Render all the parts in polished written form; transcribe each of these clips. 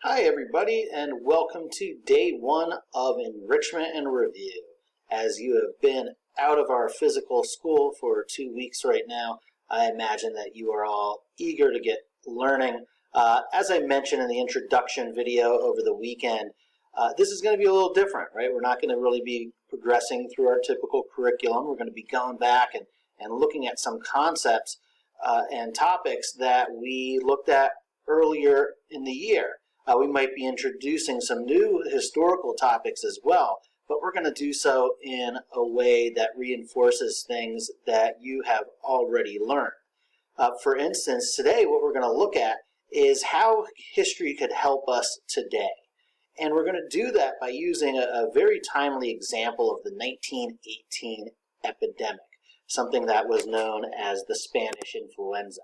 Hi everybody, and welcome to day one of Enrichment and Review. As you have been out of our physical school for 2 weeks right now, I imagine that you are all eager to get learning. As I mentioned in the introduction video over the weekend, this is going to be a little different, right? We're not going to really be progressing through our typical curriculum. We're going to be going back and looking at some concepts and topics that we looked at earlier in the year. We might be introducing some new historical topics as well, but we're going to do so in a way that reinforces things that you have already learned. For instance, today what we're going to look at is how history could help us today. And we're going to do that by using a very timely example of the 1918 epidemic, something that was known as the Spanish influenza.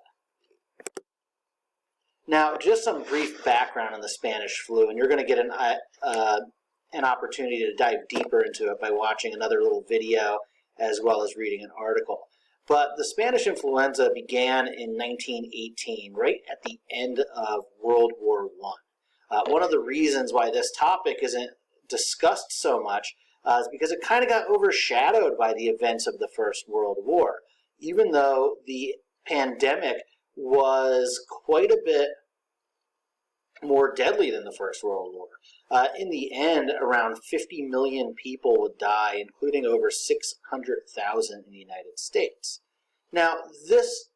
Now, just some brief background on the Spanish flu, and you're going to get an opportunity to dive deeper into it by watching another little video as well as reading an article. But the Spanish influenza began in 1918, right at the end of World War I. One of the reasons why this topic isn't discussed so much is because it kind of got overshadowed by the events of the First World War, even though the pandemic was quite a bit more deadly than the First World War. In the end, around 50 million people would die, including over 600,000 in the United States. Now, this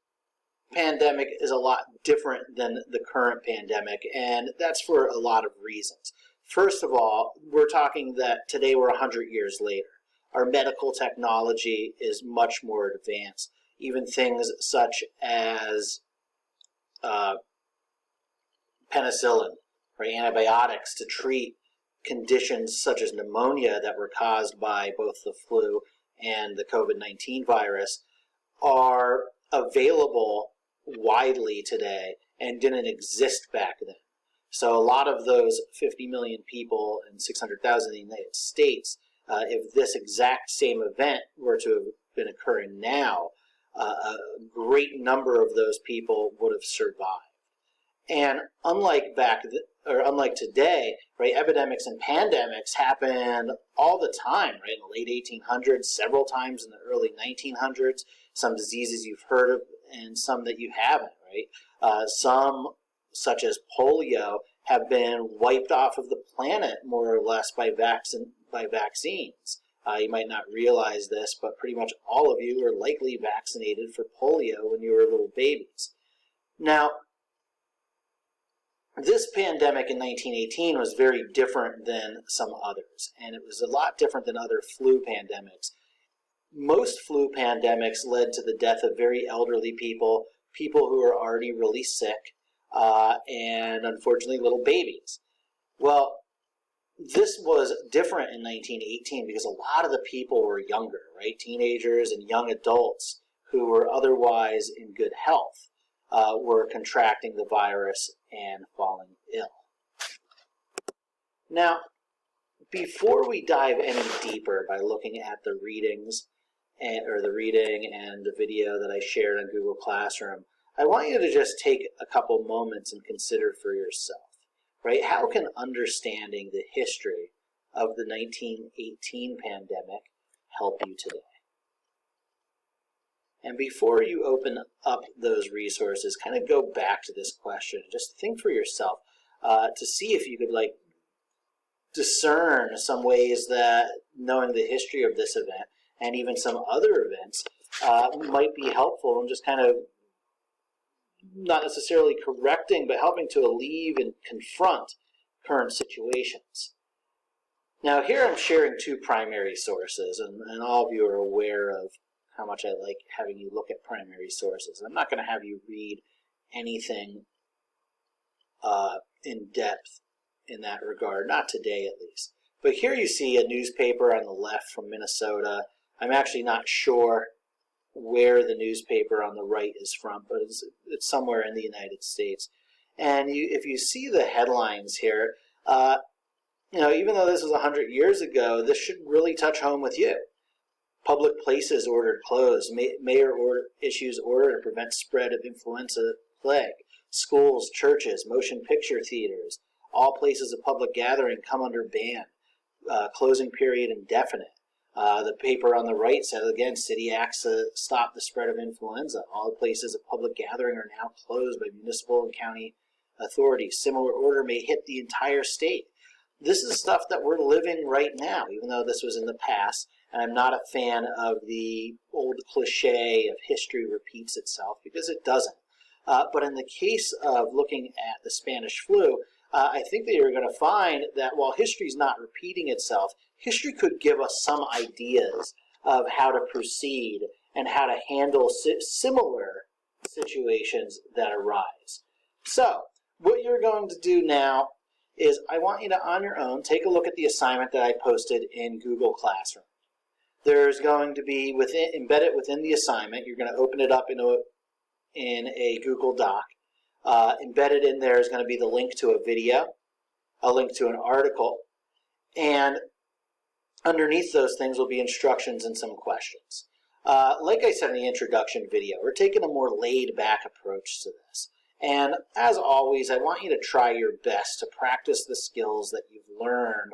pandemic is a lot different than the current pandemic, and that's for a lot of reasons. First of all, we're talking that today we're 100 years later. Our medical technology is much more advanced. Even things such as penicillin, or antibiotics to treat conditions such as pneumonia that were caused by both the flu and the COVID-19 virus, are available widely today and didn't exist back then. So a lot of those 50 million people and 600,000 in the United States, if this exact same event were to have been occurring now, a great number of those people would have survived. And unlike today, right, epidemics and pandemics happened all the time, right, in the late 1800s, several times in the early 1900s, some diseases you've heard of and some that you haven't, right? Some, such as polio, have been wiped off of the planet more or less by vaccines. You might not realize this, but pretty much all of you were likely vaccinated for polio when you were little babies. Now, this pandemic in 1918 was very different than some others, and it was a lot different than other flu pandemics. Most flu pandemics led to the death of very elderly people, people who were already really sick, and unfortunately little babies. Well, this was different in 1918 because a lot of the people were younger, right? Teenagers and young adults who were otherwise in good health were contracting the virus and falling ill. Now, before we dive any deeper by looking at the readings or the reading and the video that I shared on Google Classroom, I want you to just take a couple moments and consider for yourself, right? How can understanding the history of the 1918 pandemic help you today? And before you open up those resources, kind of go back to this question and just think for yourself to see if you could discern some ways that knowing the history of this event and even some other events might be helpful in just kind of not necessarily correcting, but helping to alleviate and confront current situations. Now, here I'm sharing two primary sources, and all of you are aware of how much I like having you look at primary sources. I'm not going to have you read anything in depth in that regard, not today at least. But here you see a newspaper on the left from Minnesota. I'm actually not sure where the newspaper on the right is from, but it's somewhere in the United States. And if you see the headlines here, even though this was 100 years ago, this should really touch home with you. Public places ordered closed. Mayor issues order to prevent spread of influenza plague. Schools, churches, motion picture theaters, All places of public gathering come under ban. Closing period indefinite. The paper on the right says, again, city acts to stop the spread of influenza. All places of public gathering are now closed by municipal and county authorities. Similar order may hit the entire state. This is stuff that we're living right now, even though this was in the past. And I'm not a fan of the old cliche of history repeats itself, because it doesn't. But in the case of looking at the Spanish flu, I think that you're going to find that while history is not repeating itself, history could give us some ideas of how to proceed and how to handle similar situations that arise. So, what you're going to do now is I want you to, on your own, take a look at the assignment that I posted in Google Classroom. There's going to be embedded within the assignment, you're going to open it up in a Google Doc. Embedded in there is going to be the link to a video, a link to an article, and underneath those things will be instructions and some questions. Like I said in the introduction video, we're taking a more laid-back approach to this. And as always, I want you to try your best to practice the skills that you've learned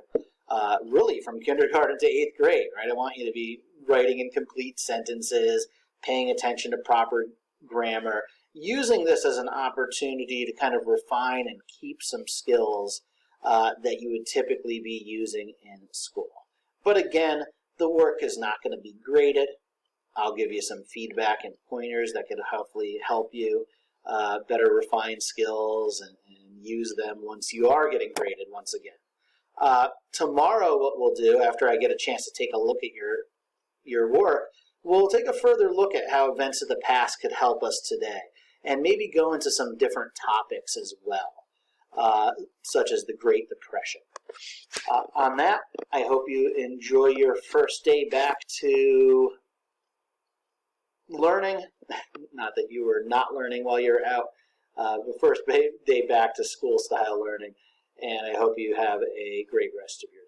really from kindergarten to 8th grade, right? I want you to be writing in complete sentences, paying attention to proper grammar, using this as an opportunity to kind of refine and keep some skills that you would typically be using in school. But again, the work is not going to be graded. I'll give you some feedback and pointers that could hopefully help you better refine skills and use them once you are getting graded once again. Tomorrow what we'll do, after I get a chance to take a look at your work, we'll take a further look at how events of the past could help us today, and maybe go into some different topics as well, such as the Great Depression. On that, I hope you enjoy your first day back to learning. Not that you were not learning while you're out, the first day back to school-style learning, and I hope you have a great rest of your